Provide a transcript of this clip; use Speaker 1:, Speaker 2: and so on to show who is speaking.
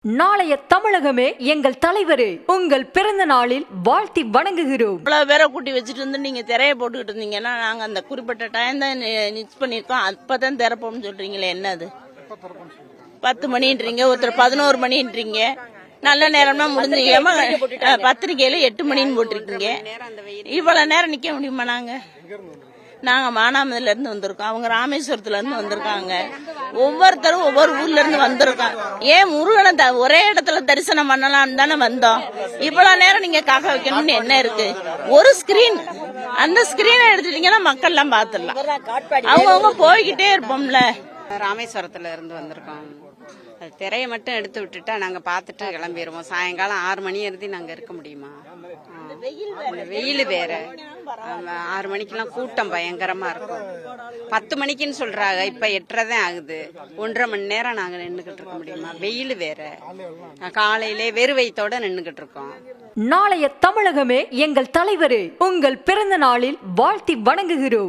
Speaker 1: நாளைய தமிழகமே எங்கள் தலைவரே, உங்கள் பிறந்த நாளில் வாழ்த்தி வணங்குகிறோம்.
Speaker 2: இவ்வளவு பேரை கூட்டி வச்சுட்டு வந்து நீங்க திரைய போட்டுக்கிட்டு இருந்தீங்கன்னா நாங்க அந்த குறிப்பிட்ட டைம் தான் நிச் பண்ணிருக்கோம், அப்பதான் திறப்போம்னு சொல்றீங்களே, என்னது 10 மணின்றீங்க, ஒருத்தர் 11 மணின்றீங்க. நல்ல நேரம்னா முடிஞ்சீங்க, பத்திரிகையில 8 மணின்னு போட்டிருக்கீங்க. இவ்வளவு நேரம் நிக்க முடியுமா? நாங்க மானாமதுல இருந்து வந்திருக்கோம், அவங்க ராமேஸ்வரத்துல இருந்து வந்திருக்காங்க. ஒவ்வொருத்தரும் ஒவ்வொரு ஊர்ல இருந்து வந்திருக்காங்க. ஏன் முருகனை ஒரே இடத்துல தரிசனம் பண்ணலாம்னு தானே வந்தோம். இவ்வளவு நேரம் நீங்க காக்க வைக்கணும்னு என்ன இருக்கு? ஒரு ஸ்கிரீன், அந்த ஸ்கிரீனை எடுத்துட்டீங்கன்னா மக்கள் எல்லாம் பாத்துடலாம். அவங்க போய்கிட்டே இருப்போம்ல.
Speaker 3: ராமேஸ்வரத்துல இருந்து வந்திருக்கோம். திரையை மட்டும் எடுத்து விட்டுட்டா நாங்க பாத்துட்டு கிளம்பிடுவோம். சாயங்காலம் 6 மணி இருந்து நாங்க இருக்க முடியுமா? வெயில் வேற. 6 மணிக்கெல்லாம் கூட்டம் பயங்கரமா இருக்கும். 10 மணிக்குன்னு சொல்றாங்க, இப்ப 8:30 தான் ஆகுது. 1.5 மணி நேரம் நாங்க நின்னுகிட்டு இருக்க முடியுமா? வெயில் வேற. காலையிலே வெறுவைத்தோட நின்னுகிட்டு இருக்கோம்.
Speaker 1: நாளைய தமிழகமே எங்கள் தலைவரே, உங்கள் பிறந்த நாளில் வாழ்த்தி வணங்குகிறோம்.